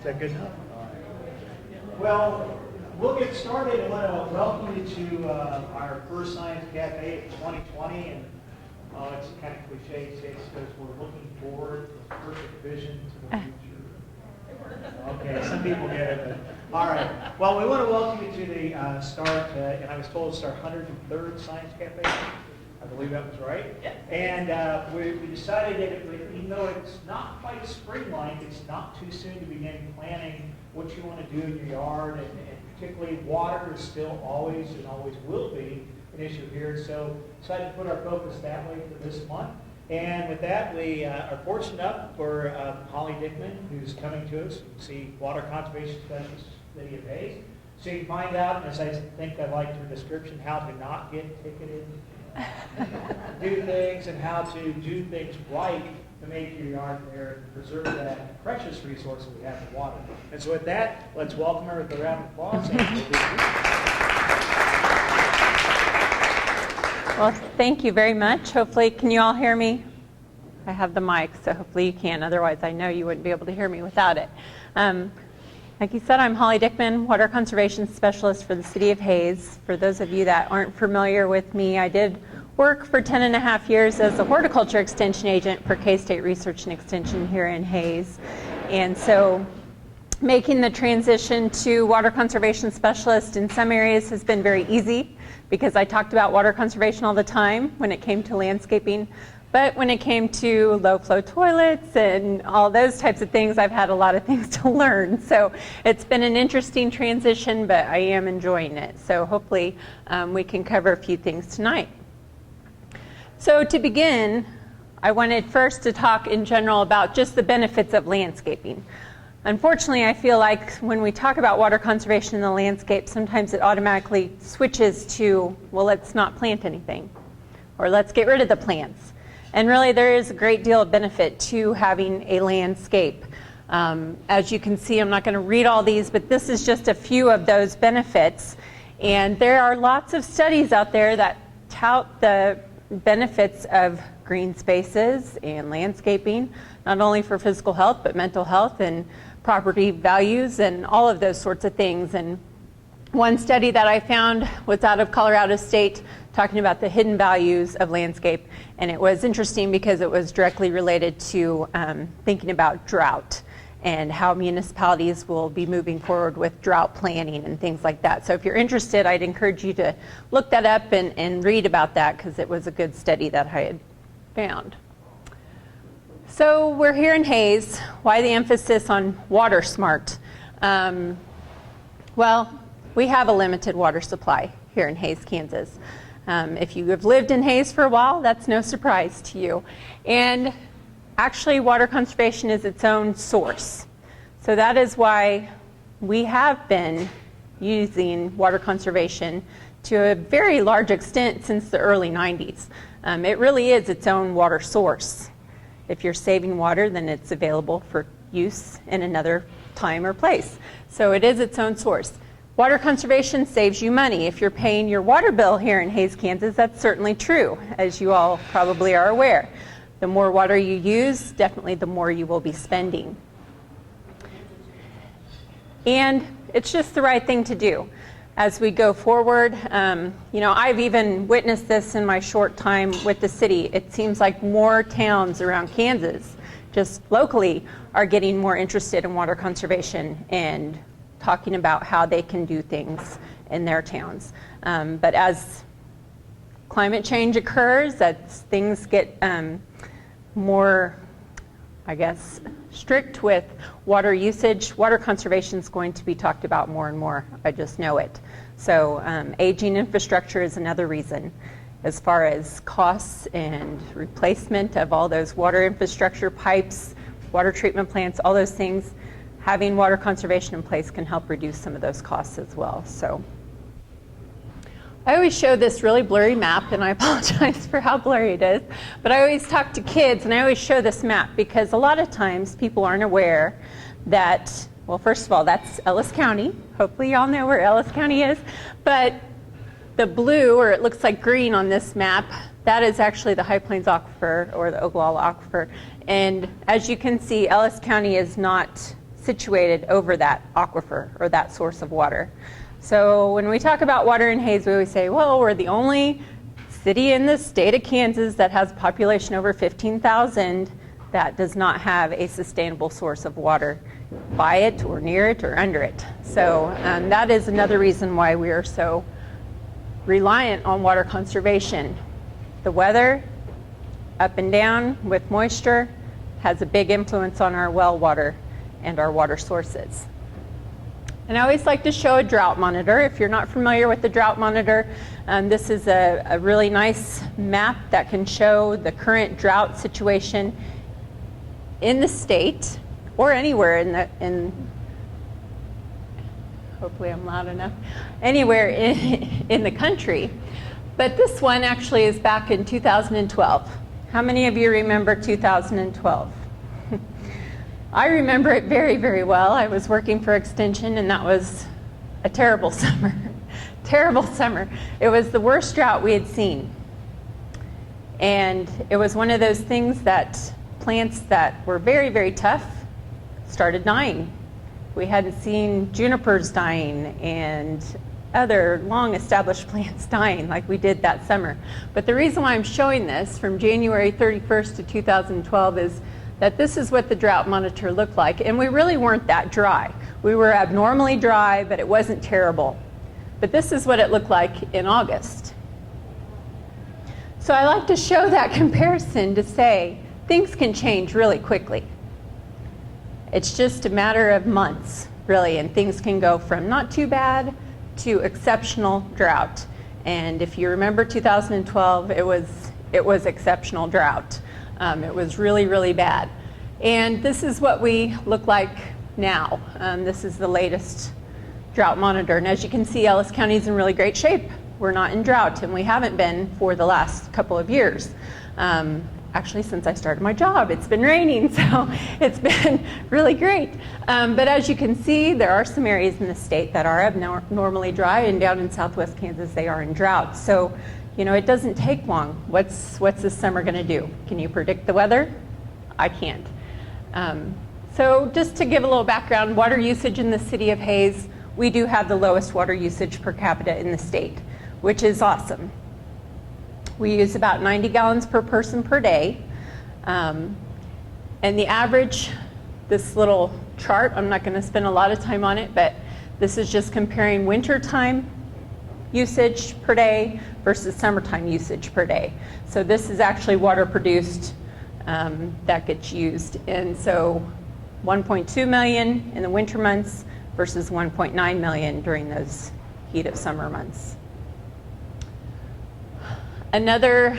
Is that good enough? All right. Well, we'll get started. I want to welcome you to our first Science Cafe of 2020. And it's kind of cliche to say this because we're looking forward to the perfect vision to the future. Okay, some people get it. But, all right. Well, we want to welcome you to the start, and I was told it's our 103rd Science Cafe. I believe that was right. Yeah. And we decided that even though it's not quite spring-like, it's not too soon to begin planning what you want to do in your yard, and particularly water is still always and always will be an issue here. So decided to put our focus that way for this month. And with that, we are fortunate enough for Holly Dickman, who's coming to us. You can see Water Conservation Specialist City of Hayes. So you can find out, as I think I liked her description, how to not get ticketed, do things, and how to do things right to make your yard there and preserve that precious resource that we have in water. And so with that, let's welcome her with a round of applause. Well, thank you very much. Hopefully, can you all hear me? I have the mic, so hopefully you can. Otherwise, I know you wouldn't be able to hear me without it. Like you said, I'm Holly Dickman, Water Conservation Specialist for the City of Hayes. For those of you that aren't familiar with me, I did work for 10.5 years as a horticulture extension agent for K-State Research and Extension here in Hayes. And so making the transition to Water Conservation Specialist in some areas has been very easy because I talked about water conservation all the time when it came to landscaping. But when it came to low-flow toilets and all those types of things, I've had a lot of things to learn. So it's been an interesting transition, but I am enjoying it. So hopefully we can cover a few things tonight. So to begin, I wanted first to talk in general about just the benefits of landscaping. Unfortunately, I feel like when we talk about water conservation in the landscape, sometimes it automatically switches to, well, let's not plant anything, or let's get rid of the plants. And really, there is a great deal of benefit to having a landscape. As you can see, I'm not going to read all these, but this is just a few of those benefits. And there are lots of studies out there that tout the benefits of green spaces and landscaping, not only for physical health, but mental health and property values and all of those sorts of things. And one study that I found was out of Colorado State talking about the hidden values of landscape. And it was interesting because it was directly related to thinking about drought and how municipalities will be moving forward with drought planning and things like that. So if you're interested, I'd encourage you to look that up and read about that because it was a good study that I had found. So we're here in Hayes. Why the emphasis on WaterSmart? Well, we have a limited water supply here in Hayes, Kansas. If you have lived in Hayes for a while, that's no surprise to you. And actually, water conservation is its own source. So that is why we have been using water conservation to a very large extent since the early 90s. It really is its own water source. If you're saving water, then it's available for use in another time or place. So it is its own source. Water conservation saves you money. If you're paying your water bill here in Hayes, Kansas, that's certainly true, as you all probably are aware. The more water you use, definitely the more you will be spending. And it's just the right thing to do. As we go forward, I've even witnessed this in my short time with the city. It seems like more towns around Kansas, just locally, are getting more interested in water conservation and talking about how they can do things in their towns. But as climate change occurs, as things get more, strict with water usage, water conservation is going to be talked about more and more. I just know it. So aging infrastructure is another reason. As far as costs and replacement of all those water infrastructure pipes, water treatment plants, all those things, having water conservation in place can help reduce some of those costs as well. So I always show this really blurry map, and I apologize for how blurry it is, but I always talk to kids and I always show this map because a lot of times people aren't aware that, well, first of all, that's Ellis County. Hopefully y'all know where Ellis County is, but the blue, or it looks like green on this map, that is actually the High Plains Aquifer or the Ogallala Aquifer. And as you can see, Ellis County is not situated over that aquifer or that source of water. So when we talk about water in Hays, we always say, well, we're the only city in the state of Kansas that has a population over 15,000 that does not have a sustainable source of water by it or near it or under it. So that is another reason why we are so reliant on water conservation. The weather, up and down with moisture, has a big influence on our well water and our water sources. And I always like to show a drought monitor. If you're not familiar with the drought monitor, this is a really nice map that can show the current drought situation in the state or anywhere hopefully I'm loud enough, anywhere in the country. But this one actually is back in 2012. How many of you remember 2012? I remember it very, very well. I was working for Extension, and that was a terrible summer. Terrible summer. It was the worst drought we had seen. And it was one of those things that plants that were very, very tough started dying. We hadn't seen junipers dying and other long established plants dying like we did that summer. But the reason why I'm showing this from January 31st to 2012 is that this is what the drought monitor looked like, and we really weren't that dry. We were abnormally dry, but it wasn't terrible. But this is what it looked like in August. So I like to show that comparison to say things can change really quickly. It's just a matter of months, really, and things can go from not too bad to exceptional drought. And if you remember 2012, it was exceptional drought. It was really, really bad. And this is what we look like now. This is the latest drought monitor. And as you can see, Ellis County is in really great shape. We're not in drought, and we haven't been for the last couple of years. Actually, since I started my job, it's been raining, so it's been really great. But as you can see, there are some areas in the state that are abnormally dry, and down in southwest Kansas, they are in drought. So, you know, it doesn't take long. What's this summer going to do? Can you predict the weather? I can't. So just to give a little background, water usage in the city of Hays, we do have the lowest water usage per capita in the state, which is awesome. We use about 90 gallons per person per day. And the average, this little chart, I'm not going to spend a lot of time on it, but this is just comparing wintertime usage per day versus summertime usage per day. So this is actually water produced that gets used. And so 1.2 million in the winter months versus 1.9 million during those heat of summer months. Another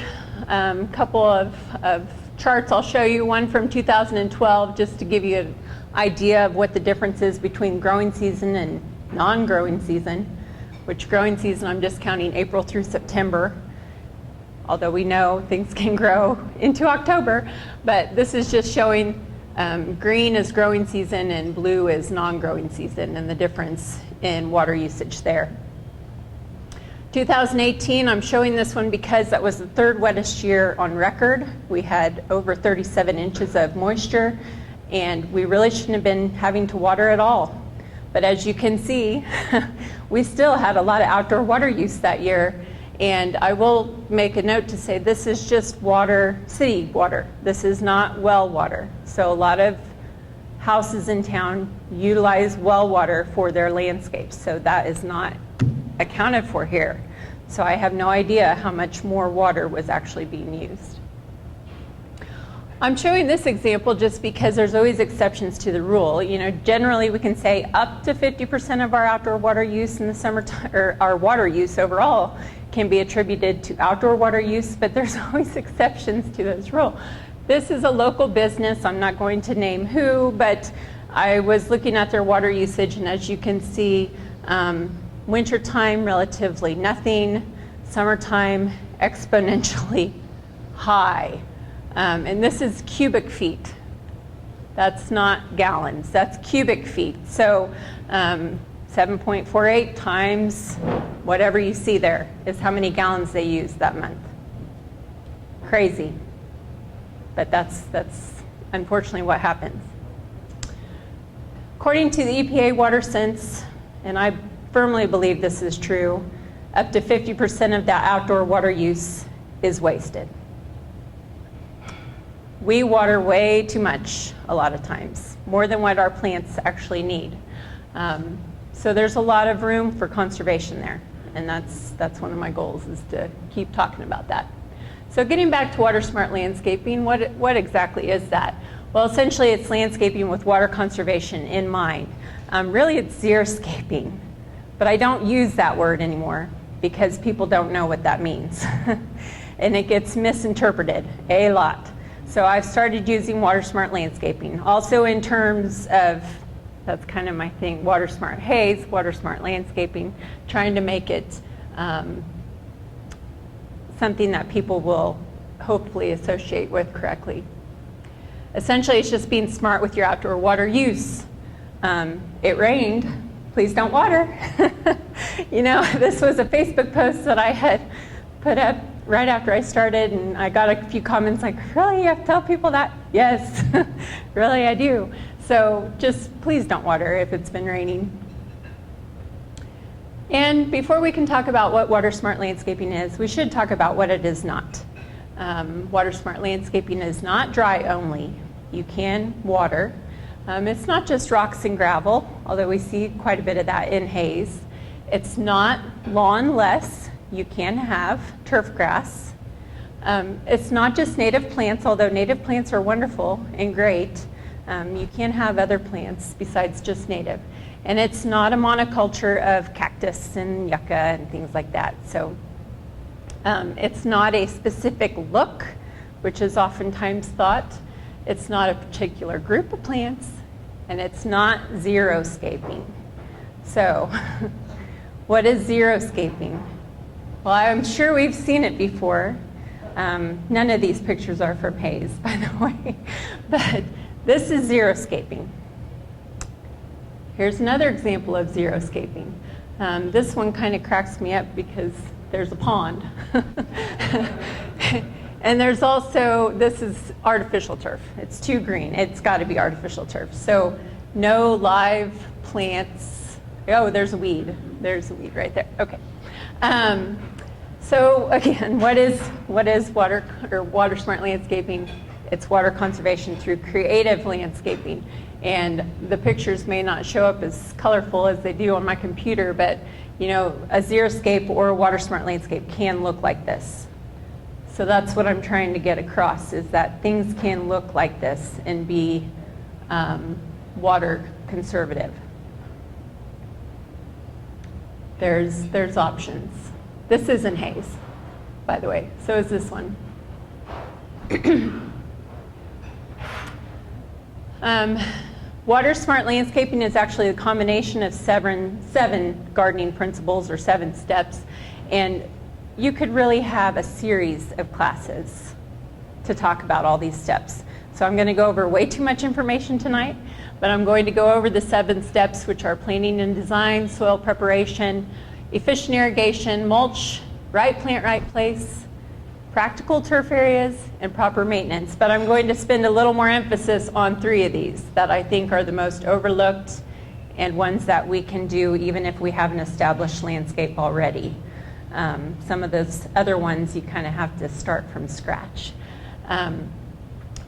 couple of charts I'll show you, one from 2012, just to give you an idea of what the difference is between growing season and non-growing season, which growing season I'm just counting April through September, although we know things can grow into October, but this is just showing green is growing season and blue is non-growing season, and the difference in water usage there. 2018, I'm showing this one because that was the third wettest year on record. We had over 37 inches of moisture, and we really shouldn't have been having to water at all. But as you can see, we still had a lot of outdoor water use that year. And I will make a note to say this is just water, city water. This is not well water. So a lot of houses in town utilize well water for their landscapes. So that is not accounted for here. So I have no idea how much more water was actually being used. I'm showing this example just because there's always exceptions to the rule. You know, generally we can say up to 50% of our outdoor water use in the summertime, or our water use overall, can be attributed to outdoor water use, but there's always exceptions to this rule. This is a local business. I'm not going to name who, but I was looking at their water usage, and as you can see, wintertime, relatively nothing. Summertime, exponentially high. And this is cubic feet. That's not gallons, that's cubic feet. So 7.48 times whatever you see there is how many gallons they use that month. Crazy. But that's unfortunately what happens. According to the EPA WaterSense, and I firmly believe this is true, up to 50% of that outdoor water use is wasted. We water way too much a lot of times, more than what our plants actually need. So there's a lot of room for conservation there, and that's one of my goals, is to keep talking about that. So getting back to WaterSmart Landscaping, what exactly is that? Well, essentially it's landscaping with water conservation in mind. Really it's xeriscaping, but I don't use that word anymore because people don't know what that means. And it gets misinterpreted a lot. So I've started using WaterSmart Landscaping. Also in terms of, that's kind of my thing, WaterSmart Haze, WaterSmart Landscaping, trying to make it something that people will hopefully associate with correctly. Essentially, it's just being smart with your outdoor water use. It rained, please don't water. You know, this was a Facebook post that I had put up right after I started, and I got a few comments like, really, you have to tell people that? Yes, really I do. So just please don't water if it's been raining. And before we can talk about what WaterSmart Landscaping is, we should talk about what it is not. WaterSmart Landscaping is not dry only. You can water. It's not just rocks and gravel, although we see quite a bit of that in Haze. It's not lawn-less. You can have turf grass. It's not just native plants, although native plants are wonderful and great. You can have other plants besides just native. And it's not a monoculture of cactus and yucca and things like that. So it's not a specific look, which is oftentimes thought. It's not a particular group of plants, and it's not xeriscaping. So what is xeriscaping? Well, I'm sure we've seen it before. None of these pictures are from Haze, by the way, but this is xeriscaping. Here's another example of xeriscaping. This one kind of cracks me up because there's a pond. And there's also, this is artificial turf. It's too green. It's got to be artificial turf. So no live plants. Oh, there's a weed. There's a weed right there. Okay. So again, what is WaterSmart Landscaping? It's water conservation through creative landscaping. And the pictures may not show up as colorful as they do on my computer, but you know, a xeriscape or a WaterSmart Landscape can look like this. So that's what I'm trying to get across, is that things can look like this and be water conservative. There's options. This isn't Haze, by the way. So is this one. WaterSmart Landscaping is actually a combination of seven gardening principles, or 7 steps, and you could really have a series of classes to talk about all these steps. So I'm going to go over way too much information tonight, but I'm going to go over the 7 steps, which are planning and design, soil preparation, efficient irrigation, mulch, right plant, right place, practical turf areas, and proper maintenance. But I'm going to spend a little more emphasis on 3 of these that I think are the most overlooked and ones that we can do even if we have an established landscape already. Some of those other ones you kind of have to start from scratch.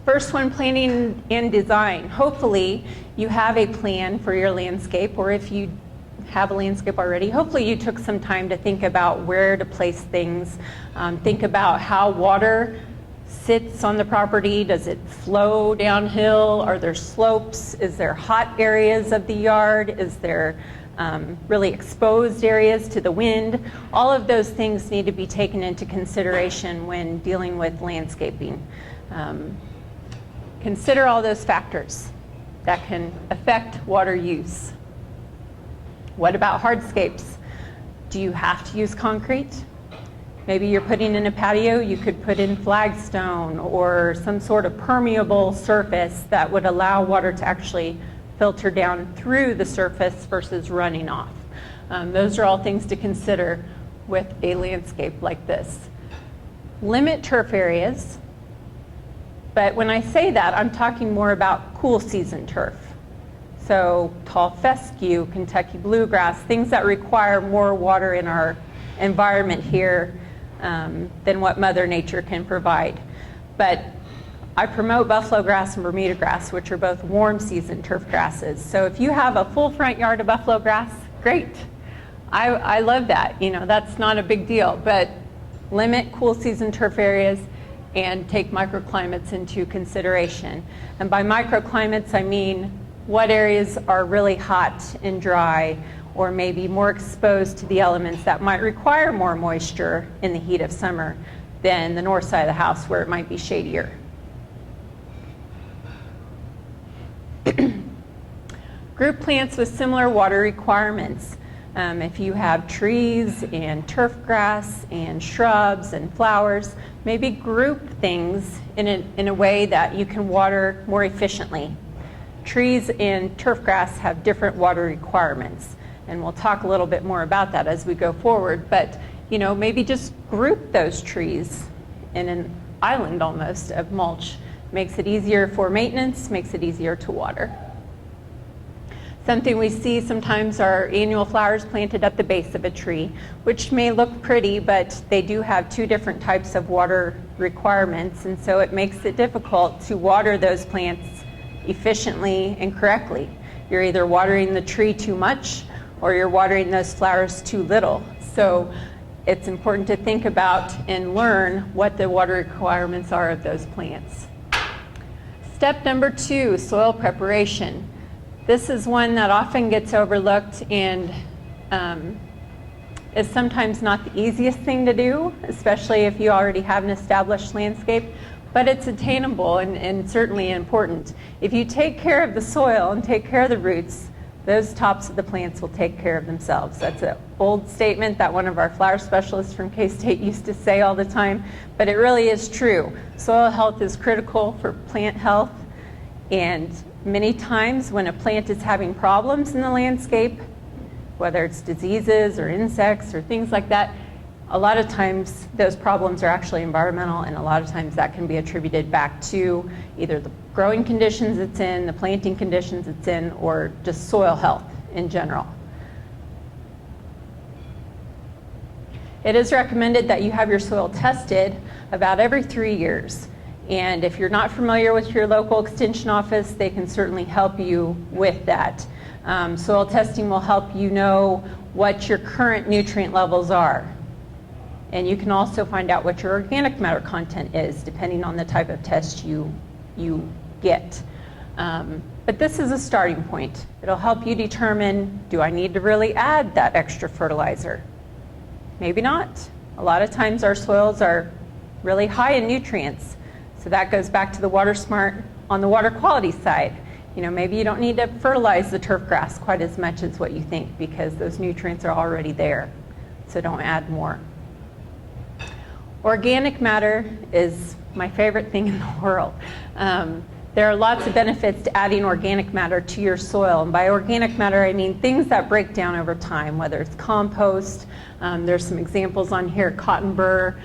First one, planning and design. Hopefully you have a plan for your landscape, or if you have a landscape already, hopefully you took some time to think about where to place things. Think about how water sits on the property. Does it flow downhill? Are there slopes? Is there hot areas of the yard? Is there really exposed areas to the wind? All of those things need to be taken into consideration when dealing with landscaping. Consider all those factors that can affect water use. What about hardscapes? Do you have to use concrete? Maybe you're putting in a patio, you could put in flagstone or some sort of permeable surface that would allow water to actually filter down through the surface versus running off. Those are all things to consider with a landscape like this. Limit turf areas, but when I say that, I'm talking more about cool season turf. So tall fescue, Kentucky bluegrass, things that require more water in our environment here than what Mother Nature can provide. But I promote buffalo grass and Bermuda grass, which are both warm season turf grasses. So if you have a full front yard of buffalo grass, great. I love that. You know, that's not a big deal, but limit cool season turf areas and take microclimates into consideration. And by microclimates, I mean what areas are really hot and dry, or maybe more exposed to the elements that might require more moisture in the heat of summer than the north side of the house where it might be shadier. Group plants with similar water requirements. If you have trees and turf grass and shrubs and flowers, maybe group things in a way that you can water more efficiently. Trees and turf grass have different water requirements, and we'll talk a little bit more about that as we go forward. But you know, maybe just group those trees in an island almost of mulch. Makes it easier for maintenance, makes it easier to water. Something we see sometimes are annual flowers planted at the base of a tree, which may look pretty, but they do have two different types of water requirements, and so it makes it difficult to water those plants efficiently and correctly. You're either watering the tree too much or you're watering those flowers too little. So it's important to think about and learn what the water requirements are of those plants. Step number 2, soil preparation. This is one that often gets overlooked and is sometimes not the easiest thing to do, especially if you already have an established landscape, but it's attainable and certainly important. If you take care of the soil and take care of the roots, those tops of the plants will take care of themselves. That's an old statement that one of our flower specialists from K-State used to say all the time, but it really is true. Soil health is critical for plant health, and many times when a plant is having problems in the landscape, whether it's diseases or insects or things like that, a lot of times those problems are actually environmental, and a lot of times that can be attributed back to either the growing conditions it's in, the planting conditions it's in, or just soil health in general. It is recommended that you have your soil tested about every 3 years. And if you're not familiar with your local extension office, they can certainly help you with that. Soil testing will help you know what your current nutrient levels are. And you can also find out what your organic matter content is, depending on the type of test you get. But this is a starting point. It'll help you determine, do I need to really add that extra fertilizer? Maybe not. A lot of times our soils are really high in nutrients. So that goes back to the WaterSmart on the water quality side. You know, maybe you don't need to fertilize the turf grass quite as much as what you think, because those nutrients are already there. So don't add more. Organic matter is my favorite thing in the world. There are lots of benefits to adding organic matter to your soil. And by organic matter, I mean things that break down over time, whether it's compost. There's some examples on here, cotton burr,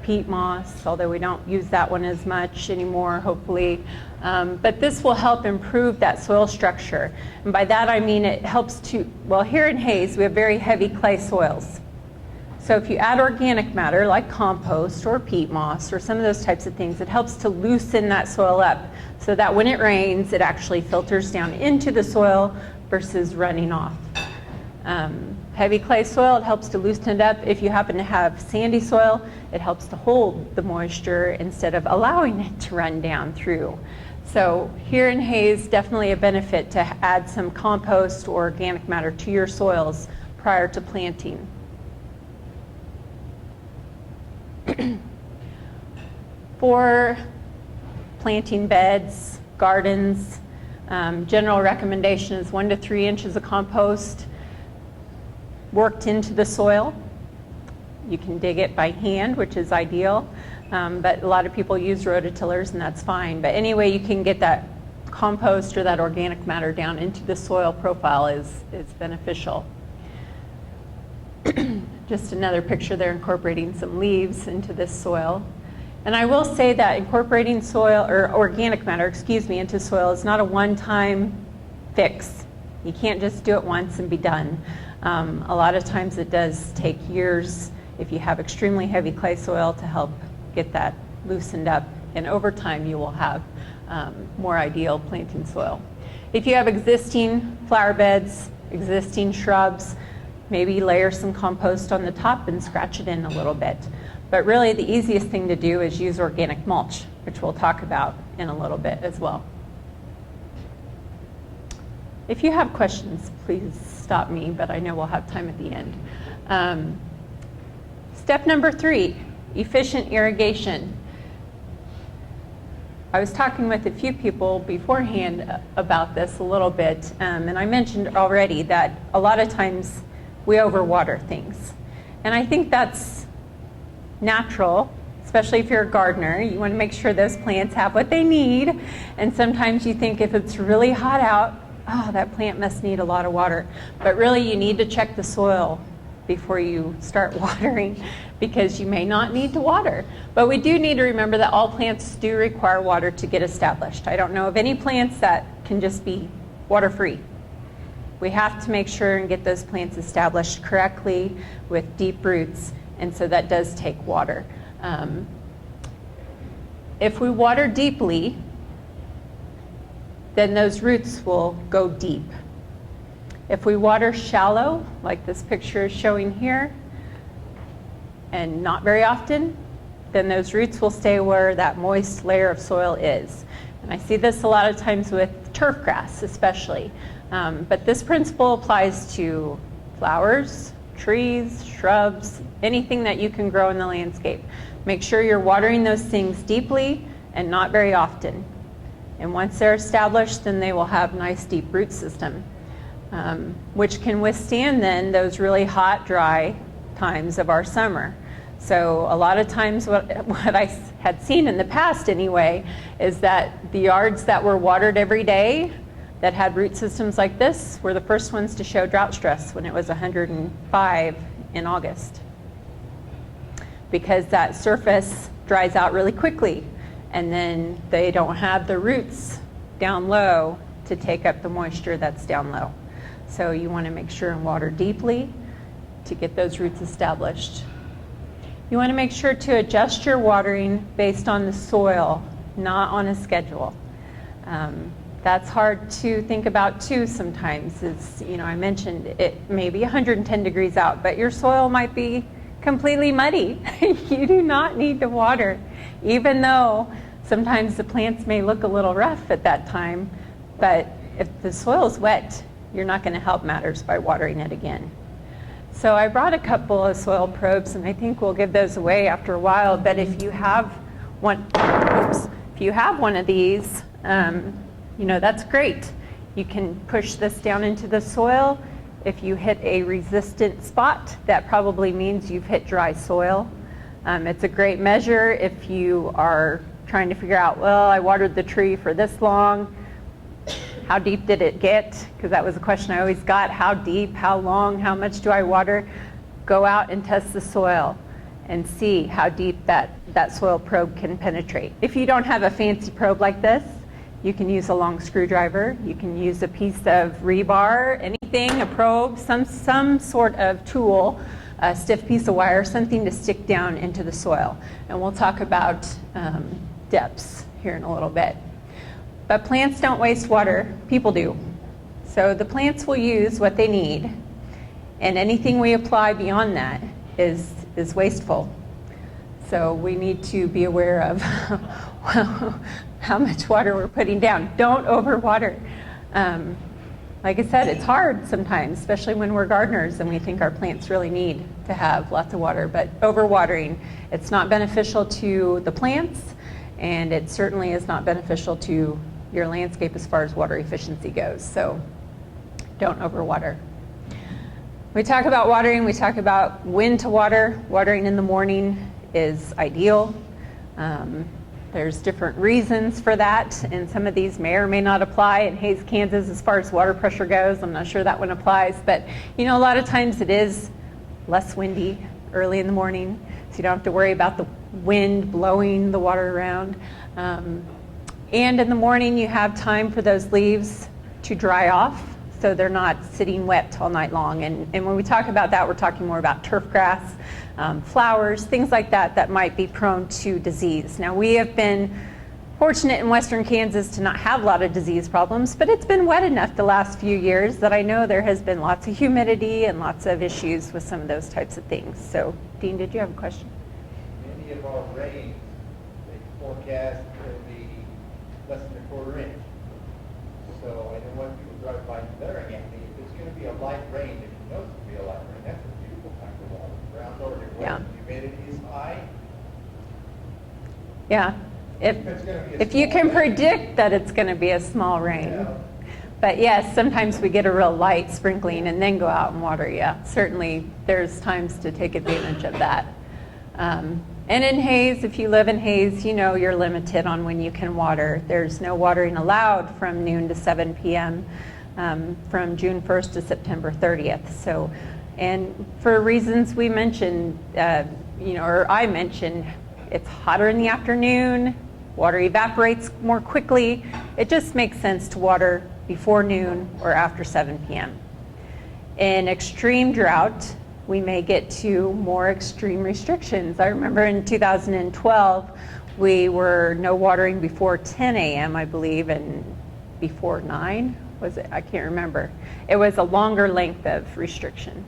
peat moss, although we don't use that one as much anymore, hopefully. But this will help improve that soil structure. And by that I mean it helps to, well, here in Hayes we have very heavy clay soils. So if you add organic matter like compost or peat moss or some of those types of things, it helps to loosen that soil up so that when it rains, it actually filters down into the soil versus running off. Heavy clay soil, it helps to loosen it up. If you happen to have sandy soil, it helps to hold the moisture instead of allowing it to run down through. So here in Hayes, definitely a benefit to add some compost or organic matter to your soils prior to planting. For planting beds, gardens, general recommendation is 1 to 3 inches of compost worked into the soil. You can dig it by hand, which is ideal, but a lot of people use rototillers and that's fine. But anyway, you can get that compost or that organic matter down into the soil profile is beneficial. Just another picture there incorporating some leaves into this soil. And I will say that incorporating soil or organic matter, into soil is not a one-time fix. You can't just do it once and be done. A lot of times it does take years if you have extremely heavy clay soil to help get that loosened up, and over time you will have more ideal planting soil. If you have existing flower beds, existing shrubs, maybe layer some compost on the top and scratch it in a little bit. But really the easiest thing to do is use organic mulch, which we'll talk about in a little bit as well. If you have questions, please stop me, but I know we'll have time at the end. Step number 3, efficient irrigation. I was talking with a few people beforehand about this a little bit, and I mentioned already that a lot of times we overwater things. And I think that's natural, especially if you're a gardener. You want to make sure those plants have what they need, and sometimes you think if it's really hot out, oh, that plant must need a lot of water. But really you need to check the soil before you start watering, because you may not need to water. But we do need to remember that all plants do require water to get established. I don't know of any plants that can just be water-free. We have to make sure and get those plants established correctly with deep roots, and so that does take water. If we water deeply, then those roots will go deep. If we water shallow, like this picture is showing here, and not very often, then those roots will stay where that moist layer of soil is. And I see this a lot of times with turf grass especially. But this principle applies to flowers, trees, shrubs, anything that you can grow in the landscape. Make sure you're watering those things deeply and not very often. And once they're established, then they will have nice deep root system, which can withstand then those really hot, dry times of our summer. So a lot of times what I had seen in the past anyway is that the yards that were watered every day that had root systems like this were the first ones to show drought stress when it was 105 in August, because that surface dries out really quickly, and then they don't have the roots down low to take up the moisture that's down low. So you want to make sure and water deeply to get those roots established. You want to make sure to adjust your watering based on the soil, not on a schedule. That's hard to think about too sometimes. It's, I mentioned it may be 110 degrees out, but your soil might be completely muddy. You do not need to water, even though sometimes the plants may look a little rough at that time. But if the soil is wet, you're not going to help matters by watering it again. So I brought a couple of soil probes, and I think we'll give those away after a while. But if you have one, of these, that's great. You can push this down into the soil. If you hit a resistant spot, that probably means you've hit dry soil. It's a great measure if you are trying to figure out, well, I watered the tree for this long. How deep did it get? Because that was a question I always got. How deep, how long, how much do I water? Go out and test the soil and see how deep that soil probe can penetrate. If you don't have a fancy probe like this, you can use a long screwdriver. You can use a piece of rebar, anything, a probe, some sort of tool, a stiff piece of wire, something to stick down into the soil. And we'll talk about depths here in a little bit. But plants don't waste water, people do. So the plants will use what they need, and anything we apply beyond that is wasteful. So we need to be aware of how much water we're putting down. Don't overwater. Like I said, it's hard sometimes, especially when we're gardeners and we think our plants really need to have lots of water. But overwatering, it's not beneficial to the plants, and it certainly is not beneficial to your landscape as far as water efficiency goes. So don't overwater. We talk about watering, we talk about when to water. Watering in the morning is ideal. There's different reasons for that, and some of these may or may not apply in Hays, Kansas as far as water pressure goes. I'm not sure that one applies, but a lot of times it is less windy early in the morning, so you don't have to worry about the wind blowing the water around. And in the morning you have time for those leaves to dry off so they're not sitting wet all night long. And when we talk about that, we're talking more about turf grass, flowers, things like that that might be prone to disease. Now, we have been fortunate in western Kansas to not have a lot of disease problems, but it's been wet enough the last few years that I know there has been lots of humidity and lots of issues with some of those types of things. So, Dean, did you have a question? Many of our rains, they forecast to be less than a quarter inch. So I know when people drive by glaring at me, if it's going to be a light rain, if you know it's going to be a light rain, that's a beautiful time for water. The ground's already wet, Yeah. humidity is high. Yeah. If you can predict that it's going to be a small rain. Yeah. But yes, sometimes we get a real light sprinkling and then go out and water. Yeah, certainly there's times to take advantage of that. And in Hayes, if you live in Hayes, you know you're limited on when you can water. There's no watering allowed from noon to 7 p.m. From June 1st to September 30th. So, and for reasons we mentioned, or I mentioned, it's hotter in the afternoon, water evaporates more quickly. It just makes sense to water before noon or after 7 p.m. In extreme drought, we may get to more extreme restrictions. I remember in 2012, we were no watering before 10 a.m., I believe, and before 9, was it? I can't remember. It was a longer length of restriction.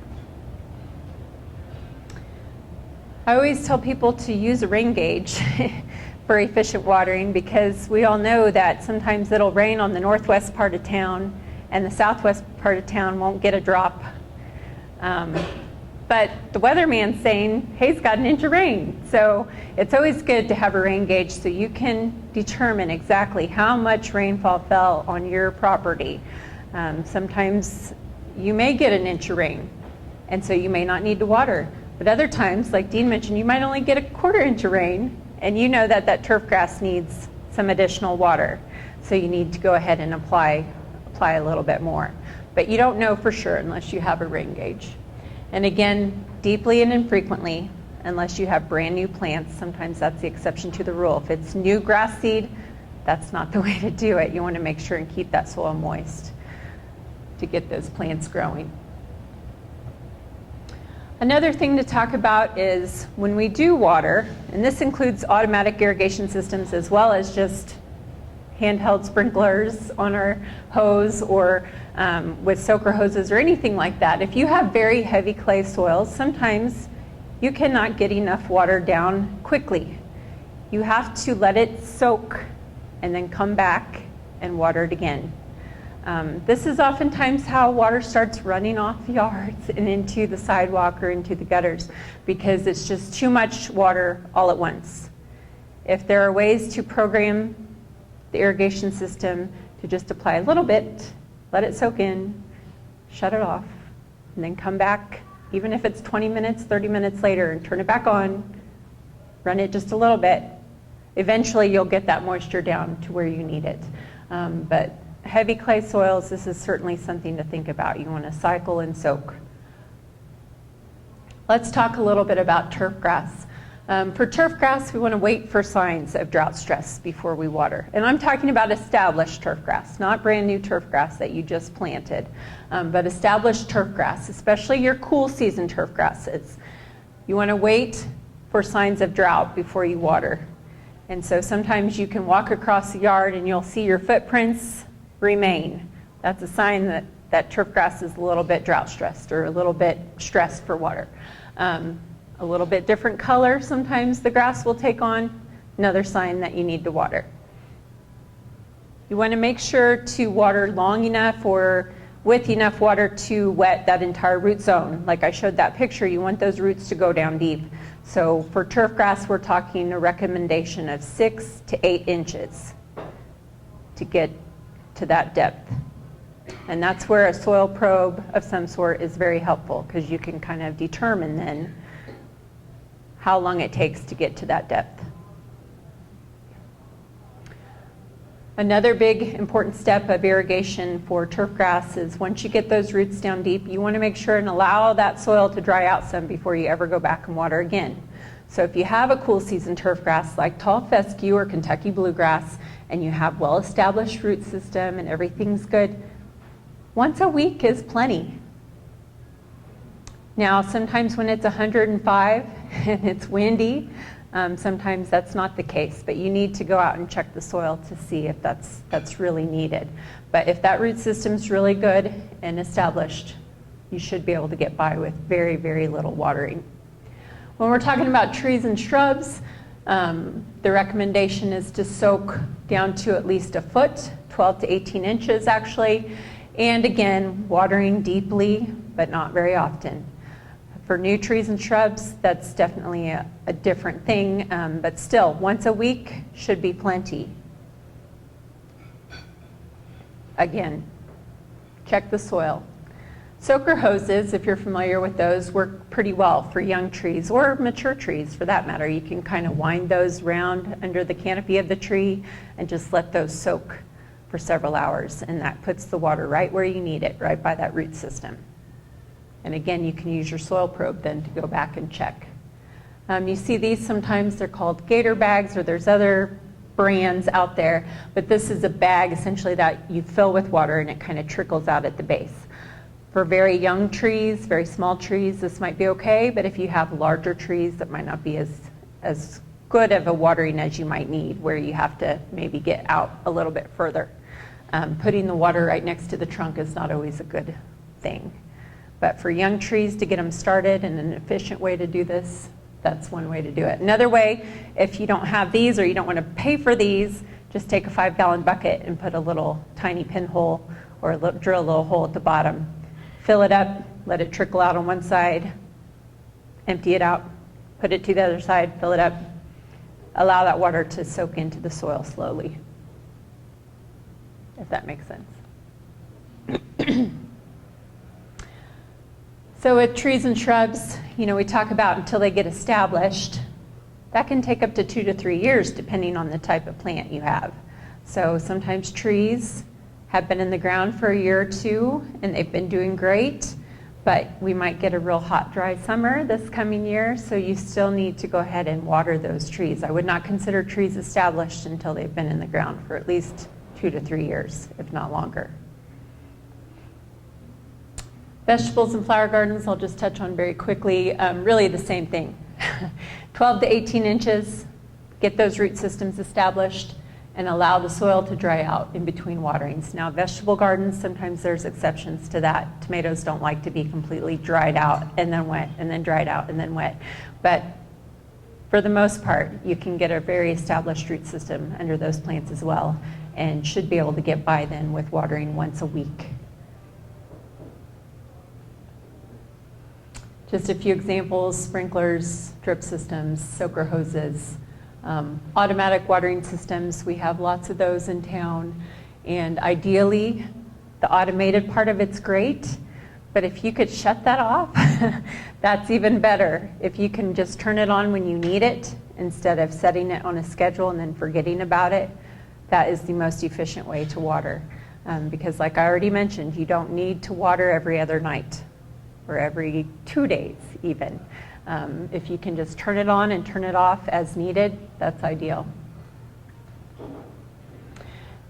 I always tell people to use a rain gauge for efficient watering because we all know that sometimes it'll rain on the northwest part of town and the southwest part of town won't get a drop. But the weatherman's saying, hey, it's got an inch of rain. So it's always good to have a rain gauge so you can determine exactly how much rainfall fell on your property. Sometimes you may get an inch of rain, and so you may not need to water. But other times, like Dean mentioned, you might only get a quarter inch of rain, and you know that that turf grass needs some additional water. So you need to go ahead and apply a little bit more. But you don't know for sure unless you have a rain gauge. And again, deeply and infrequently, unless you have brand new plants. Sometimes that's the exception to the rule. If it's new grass seed, that's not the way to do it. You want to make sure and keep that soil moist to get those plants growing. Another thing to talk about is when we do water, and this includes automatic irrigation systems as well as just handheld sprinklers on our hose or with soaker hoses or anything like that. If you have very heavy clay soils, sometimes you cannot get enough water down quickly. You have to let it soak and then come back and water it again. This is oftentimes how water starts running off yards and into the sidewalk or into the gutters because it's just too much water all at once. If there are ways to program the irrigation system to just apply a little bit, let it soak in, shut it off, and then come back, even if it's 20 minutes, 30 minutes later, and turn it back on, run it just a little bit. Eventually, you'll get that moisture down to where you need it. But heavy clay soils, this is certainly something to think about. You want to cycle and soak. Let's talk a little bit about turf grass. For turf grass, we want to wait for signs of drought stress before we water. And I'm talking about established turf grass, not brand new turf grass that you just planted, but established turf grass, especially your cool season turf grasses. You want to wait for signs of drought before you water. And so sometimes you can walk across the yard and you'll see your footprints remain. That's a sign that that turf grass is a little bit drought stressed or a little bit stressed for water. A little bit different color sometimes the grass will take on, another sign that you need to water. You want to make sure to water long enough or with enough water to wet that entire root zone. Like I showed that picture, you want those roots to go down deep. So for turf grass, we're talking a recommendation of 6 to 8 inches to get to that depth. And that's where a soil probe of some sort is very helpful because you can kind of determine then how long it takes to get to that depth. Another big important step of irrigation for turf grass is once you get those roots down deep, you want to make sure and allow that soil to dry out some before you ever go back and water again. So if you have a cool season turf grass like tall fescue or Kentucky bluegrass and you have well-established root system and everything's good, Once a week is plenty. Now, sometimes when it's 105 and it's windy, sometimes that's not the case, but you need to go out and check the soil to see if that's really needed. But if that root system's really good and established, you should be able to get by with very, very little watering. When we're talking about trees and shrubs, the recommendation is to soak down to at least a foot, 12 to 18 inches actually, and again, watering deeply, but not very often. For new trees and shrubs, that's definitely a different thing, but still, once a week should be plenty. Again, check the soil. Soaker hoses, if you're familiar with those, work pretty well for young trees or mature trees for that matter. You can kind of wind those round under the canopy of the tree and just let those soak for several hours, and that puts the water right where you need it, right by that root system. And again, you can use your soil probe then to go back and check. You see these sometimes, they're called gator bags, or there's other brands out there, but this is a bag essentially that you fill with water and it kind of trickles out at the base. For very young trees, very small trees, this might be okay, but if you have larger trees, that might not be as good of a watering as you might need, where you have to maybe get out a little bit further. Putting the water right next to the trunk is not always a good thing. But for young trees, to get them started and an efficient way to do this, that's one way to do it. Another way, if you don't have these or you don't want to pay for these, just take a 5-gallon bucket and put a little tiny pinhole or drill a little hole at the bottom. Fill it up, let it trickle out on one side, empty it out, put it to the other side, fill it up. Allow that water to soak into the soil slowly, if that makes sense. So with trees and shrubs, we talk about until they get established. That can take up to 2 to 3 years depending on the type of plant you have. So sometimes trees have been in the ground for a year or two and they've been doing great, but we might get a real hot, dry summer this coming year, so you still need to go ahead and water those trees. I would not consider trees established until they've been in the ground for at least 2 to 3 years, if not longer. Vegetables and flower gardens, I'll just touch on very quickly. Really the same thing. 12 to 18 inches, get those root systems established, and allow the soil to dry out in between waterings. Now, vegetable gardens, sometimes there's exceptions to that. Tomatoes don't like to be completely dried out and then wet, and then dried out and then wet. But for the most part, you can get a very established root system under those plants as well, and should be able to get by then with watering once a week. Just a few examples: sprinklers, drip systems, soaker hoses, automatic watering systems. We have lots of those in town, and ideally the automated part of it's great, but if you could shut that off, that's even better. If you can just turn it on when you need it instead of setting it on a schedule and then forgetting about it, that is the most efficient way to water. Because like I already mentioned, you don't need to water every other night or every 2 days even. If you can just turn it on and turn it off as needed, that's ideal.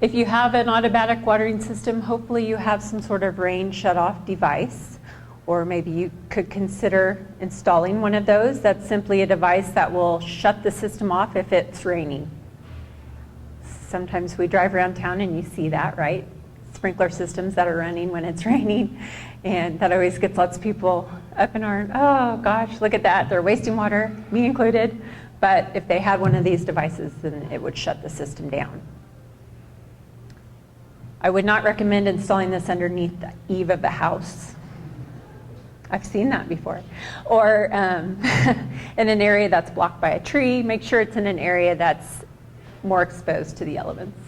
If you have an automatic watering system, hopefully you have some sort of rain shut-off device, or maybe you could consider installing one of those. That's simply a device that will shut the system off if it's raining. Sometimes we drive around town and you see that, right? Sprinkler systems that are running when it's raining, and that always gets lots of people up in arms. Oh gosh, look at that, they're wasting water, me included. But if they had one of these devices, then it would shut the system down. I would not recommend installing this underneath the eave of a house. I've seen that before. Or in an area that's blocked by a tree. Make sure it's in an area that's more exposed to the elements.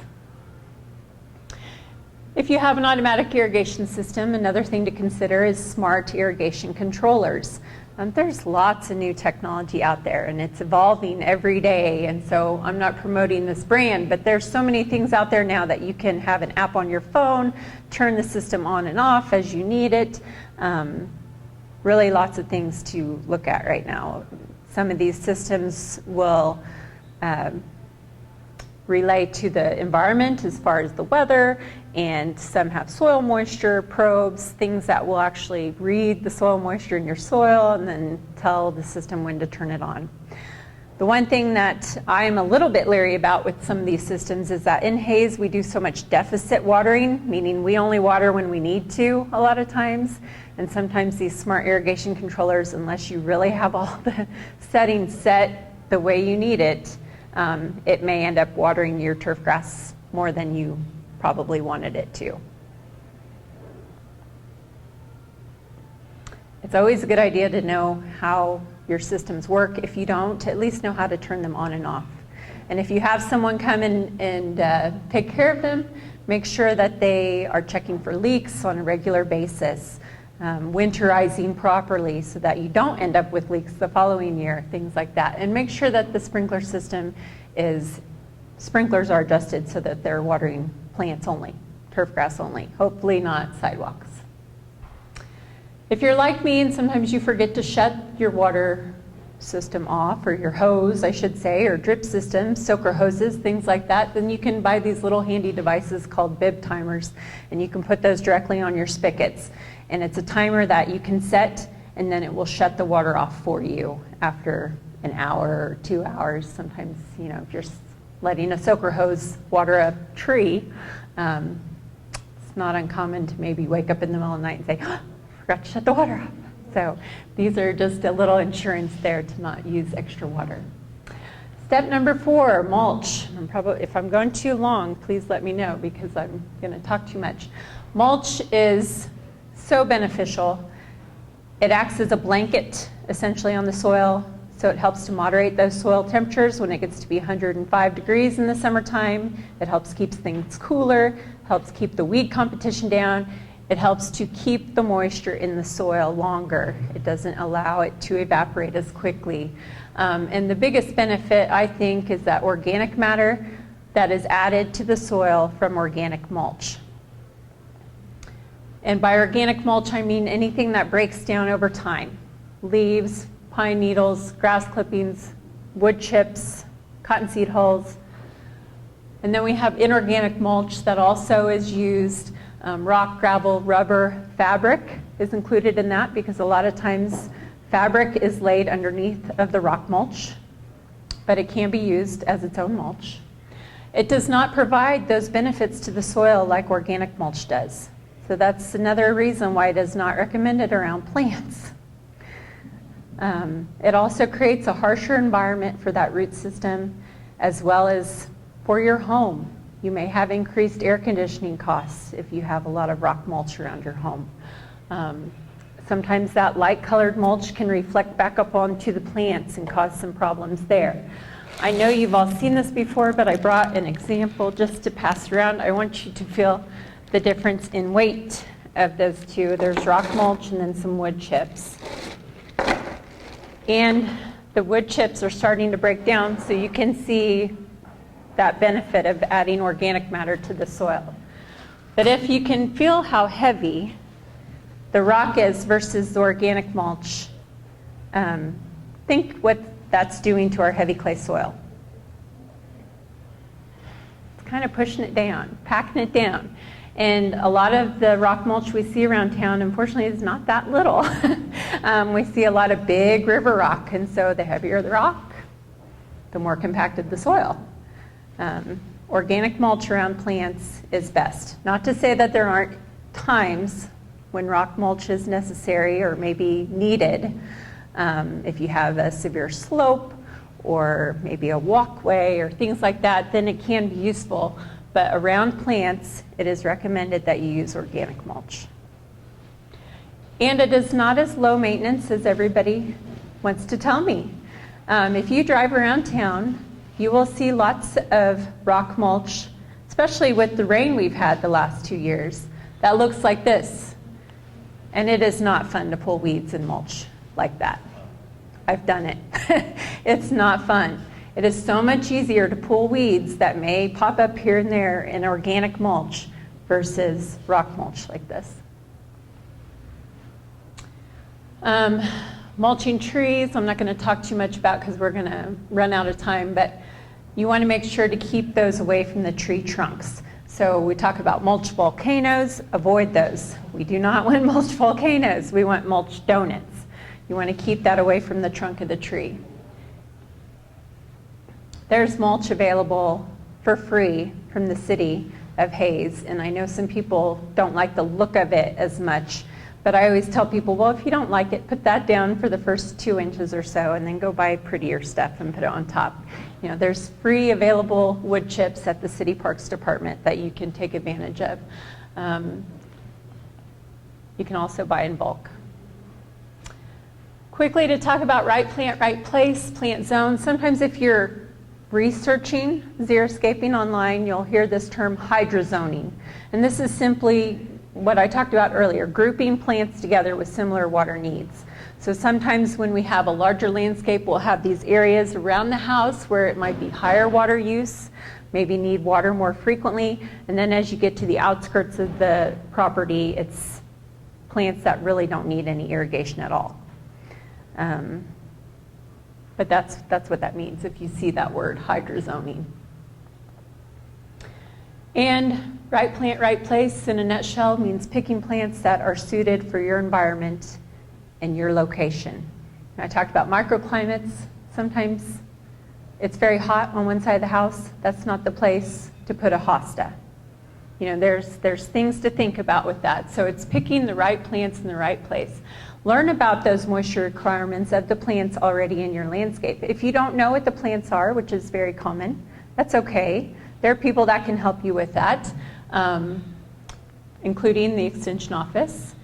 If you have an automatic irrigation system, another thing to consider is smart irrigation controllers. There's lots of new technology out there, and it's evolving every day, and so I'm not promoting this brand, but there's so many things out there now that you can have an app on your phone, turn the system on and off as you need it. Really lots of things to look at right now. Some of these systems will relay to the environment as far as the weather, and some have soil moisture probes, things that will actually read the soil moisture in your soil and then tell the system when to turn it on. The one thing that I'm a little bit leery about with some of these systems is that in Hays we do so much deficit watering, meaning we only water when we need to a lot of times. And sometimes these smart irrigation controllers, unless you really have all the settings set the way you need it, it may end up watering your turf grass more than you probably wanted it to. It's always a good idea to know how your systems work. If you don't, at least know how to turn them on and off. And if you have someone come in and take care of them, make sure that they are checking for leaks on a regular basis, winterizing properly so that you don't end up with leaks the following year, things like that. And make sure that the sprinkler system sprinklers are adjusted so that they're watering plants only, turf grass only, hopefully not sidewalks. If you're like me and sometimes you forget to shut your water system off, or your hose, I should say, or drip systems, soaker hoses, things like that, then you can buy these little handy devices called bib timers, and you can put those directly on your spigots. And it's a timer that you can set, and then it will shut the water off for you after an hour or 2 hours. Sometimes, you know, if you're letting a soaker hose water a tree, it's not uncommon to maybe wake up in the middle of the night and say, oh, forgot to shut the water off. So these are just a little insurance there to not use extra water. Step number 4, mulch. If I'm going too long, please let me know because I'm going to talk too much. Mulch is so beneficial. It acts as a blanket essentially on the soil, so it helps to moderate those soil temperatures when it gets to be 105 degrees in the summertime. It helps keep things cooler, helps keep the weed competition down. It helps to keep the moisture in the soil longer. It doesn't allow it to evaporate as quickly. And the biggest benefit, I think, is that organic matter that is added to the soil from organic mulch. And by organic mulch, I mean anything that breaks down over time. Leaves, pine needles, grass clippings, wood chips, cottonseed hulls. And then we have inorganic mulch that also is used. Rock, gravel, rubber, fabric is included in that because a lot of times fabric is laid underneath of the rock mulch, but it can be used as its own mulch. It does not provide those benefits to the soil like organic mulch does. So that's another reason why it is not recommended around plants. It also creates a harsher environment for that root system as well as for your home. You may have increased air conditioning costs if you have a lot of rock mulch around your home. Sometimes that light-colored mulch can reflect back up onto the plants and cause some problems there. I know you've all seen this before, but I brought an example just to pass around. I want you to feel the difference in weight of those two. There's rock mulch and then some wood chips. And the wood chips are starting to break down, so you can see that benefit of adding organic matter to the soil. But if you can feel how heavy the rock is versus the organic mulch, think what that's doing to our heavy clay soil. It's kind of pushing it down, packing it down. And a lot of the rock mulch we see around town, unfortunately, is not that little. We see a lot of big river rock, and so the heavier the rock, the more compacted the soil. Organic mulch around plants is best. Not to say that there aren't times when rock mulch is necessary or maybe needed. If you have a severe slope or maybe a walkway or things like that, then it can be useful. But around plants, it is recommended that you use organic mulch. And it is not as low maintenance as everybody wants to tell me. If you drive around town, you will see lots of rock mulch, especially with the rain we've had the last 2 years, that looks like this. And it is not fun to pull weeds and mulch like that. I've done it. It's not fun. It is so much easier to pull weeds that may pop up here and there in organic mulch versus rock mulch like this. Mulching trees, I'm not going to talk too much about because we're going to run out of time, but You want to make sure to keep those away from the tree trunks. So we talk about mulch volcanoes, avoid those. We do not want mulch volcanoes, we want mulch donuts. You want to keep that away from the trunk of the tree. There's mulch available for free from the city of Hayes, and I know some people don't like the look of it as much, but I always tell people, well, if you don't like it, put that down for the first 2 inches or so, and then go buy prettier stuff and put it on top. You know, there's free available wood chips at the City Parks Department that you can take advantage of. You can also buy in bulk. Quickly to talk about right plant, right place, plant zone. Sometimes if you're researching xeriscaping online, you'll hear this term hydrozoning. And this is simply what I talked about earlier, grouping plants together with similar water needs. So sometimes when we have a larger landscape, we'll have these areas around the house where it might be higher water use, maybe need water more frequently, and then as you get to the outskirts of the property, it's plants that really don't need any irrigation at all. But that's what that means if you see that word, hydrozoning. And right plant, right place, in a nutshell, means picking plants that are suited for your environment and your location. And I talked about microclimates. Sometimes it's very hot on one side of the house. That's not the place to put a hosta. You know, there's things to think about with that. So it's picking the right plants in the right place. Learn about those moisture requirements of the plants already in your landscape. If you don't know what the plants are, which is very common, that's okay. There are people that can help you with that, including the Extension Office.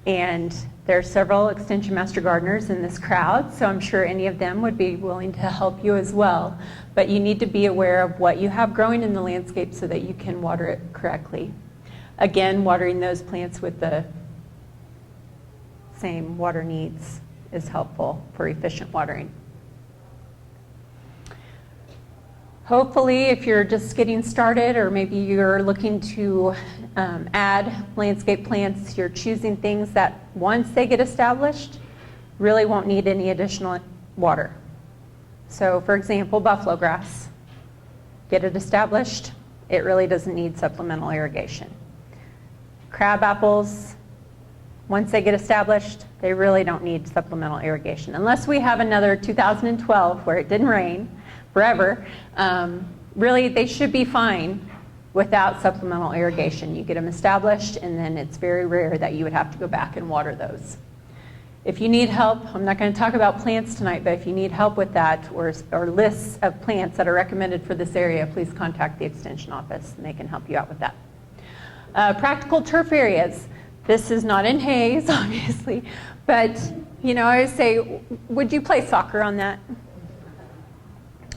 And there are several Extension Master Gardeners in this crowd, so I'm sure any of them would be willing to help you as well. But you need to be aware of what you have growing in the landscape so that you can water it correctly. Again, watering those plants with the same water needs is helpful for efficient watering. Hopefully, if you're just getting started or maybe you're looking to add landscape plants, you're choosing things that once they get established really won't need any additional water. So for example, buffalo grass. Get it established, it really doesn't need supplemental irrigation. Crab apples, once they get established, they really don't need supplemental irrigation. Unless we have another 2012 where it didn't rain forever, really they should be fine without supplemental irrigation. You get them established and then it's very rare that you would have to go back and water those. If you need help, I'm not going to talk about plants tonight, but if you need help with that or lists of plants that are recommended for this area, please contact the Extension Office and they can help you out with that. Practical turf areas. This is not in Hayes, obviously, but you know, I always say, would you play soccer on that?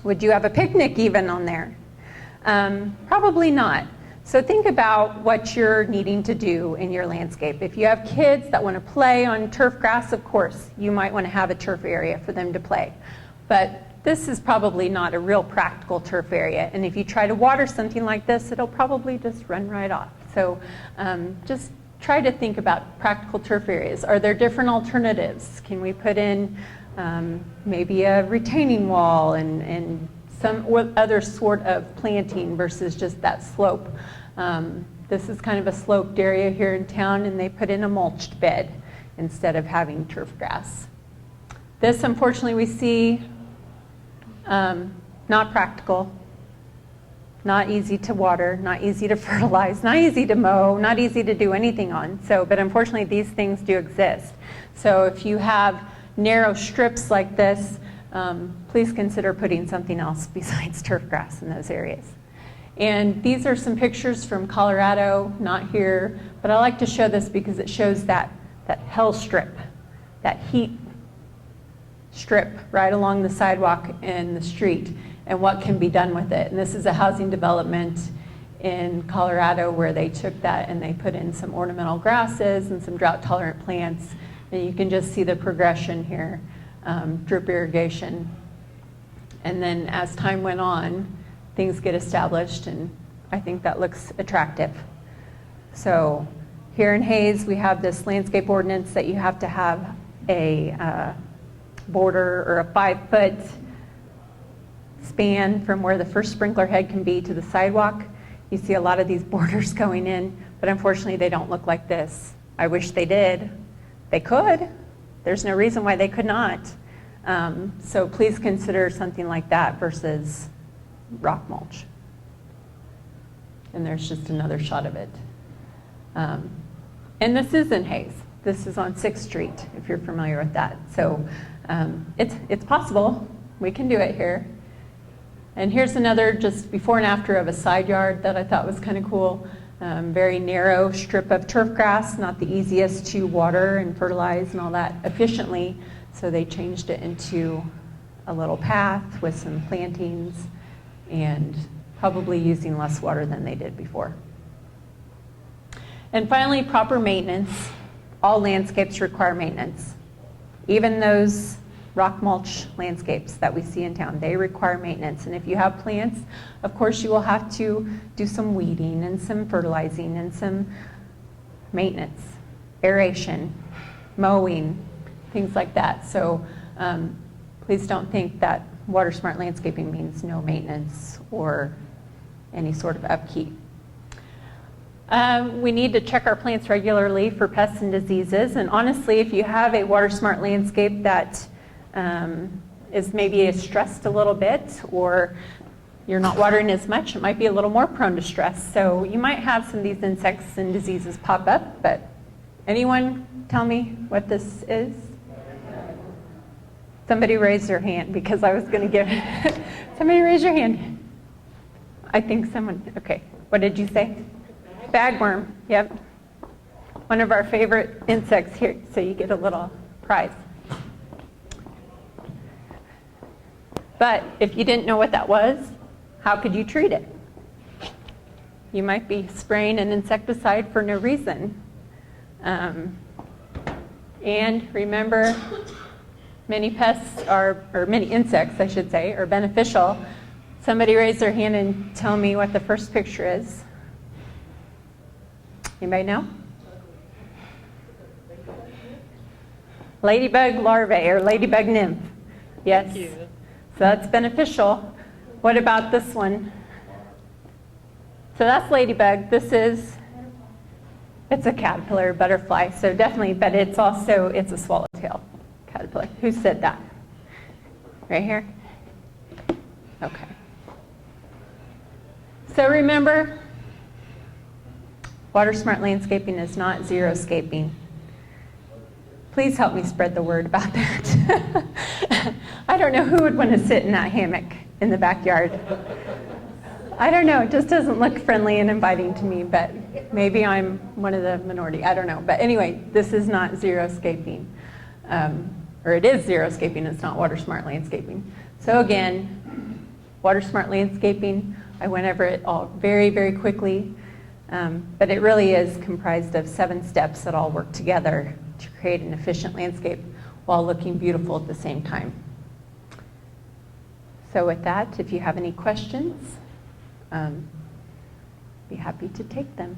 Would you have a picnic even on there? Probably not. So think about what you're needing to do in your landscape. If you have kids that want to play on turf grass, of course, you might want to have a turf area for them to play. But this is probably not a real practical turf area. And if you try to water something like this, it'll probably just run right off. So just try to think about practical turf areas. Are there different alternatives? Can we put in maybe a retaining wall and some other sort of planting versus just that slope? This is kind of a sloped area here in town, and they put in a mulched bed instead of having turf grass. This, unfortunately, we see not practical, not easy to water, not easy to fertilize, not easy to mow, not easy to do anything on. So, but unfortunately, these things do exist. So if you have narrow strips like this, please consider putting something else besides turf grass in those areas. And these are some pictures from Colorado, not here, but I like to show this because it shows that hell strip, that heat strip right along the sidewalk and the street, and what can be done with it. And this is a housing development in Colorado where they took that and they put in some ornamental grasses and some drought-tolerant plants. And you can just see the progression here, drip irrigation. And then as time went on, things get established, and I think that looks attractive. So here in Hayes, we have this landscape ordinance that you have to have a border or a 5-foot span from where the first sprinkler head can be to the sidewalk. You see a lot of these borders going in, but unfortunately they don't look like this. I wish they did. They could. There's no reason why they could not. So please consider something like that versus rock mulch. And there's just another shot of it. And this is in Hayes. This is on 6th Street, if you're familiar with that. So it's possible. We can do it here. And here's another just before and after of a side yard that I thought was kind of cool. Very narrow strip of turf grass, not the easiest to water and fertilize and all that efficiently. So they changed it into a little path with some plantings and probably using less water than they did before. And finally, proper maintenance. All landscapes require maintenance. Even those rock mulch landscapes that we see in town, they require maintenance. And if you have plants, of course you will have to do some weeding and some fertilizing and some maintenance, aeration, mowing, things like that. So please don't think that WaterSmart Landscaping means no maintenance or any sort of upkeep. We need to check our plants regularly for pests and diseases. And honestly, if you have a WaterSmart landscape that is maybe stressed a little bit, or you're not watering as much, it might be a little more prone to stress. So you might have some of these insects and diseases pop up, but anyone tell me what this is? Somebody raise their hand because I was going to give, somebody raise your hand. I think someone, okay. What did you say? Bagworm, yep. One of our favorite insects here, so you get a little prize. But if you didn't know what that was, how could you treat it? You might be spraying an insecticide for no reason. And remember, many pests are, or many insects, I should say, are beneficial. Somebody raise their hand and tell me what the first picture is. Anybody know? Ladybug larvae or ladybug nymph. Yes. So that's beneficial. What about this one? So that's ladybug. This is, it's a caterpillar, butterfly. So definitely, but it's a swallowtail caterpillar. Who said that? Right here? Okay. So remember, WaterSmart Landscaping is not xeriscaping. Please help me spread the word about that. I don't know who would want to sit in that hammock in the backyard. I don't know, it just doesn't look friendly and inviting to me, but maybe I'm one of the minority, I don't know. But anyway, this is not xeriscaping. Or it is xeriscaping, it's not WaterSmart Landscaping. So again, WaterSmart Landscaping, I went over it all very, very quickly. But it really is comprised of 7 steps that all work together to create an efficient landscape while looking beautiful at the same time. So with that, if you have any questions, be happy to take them.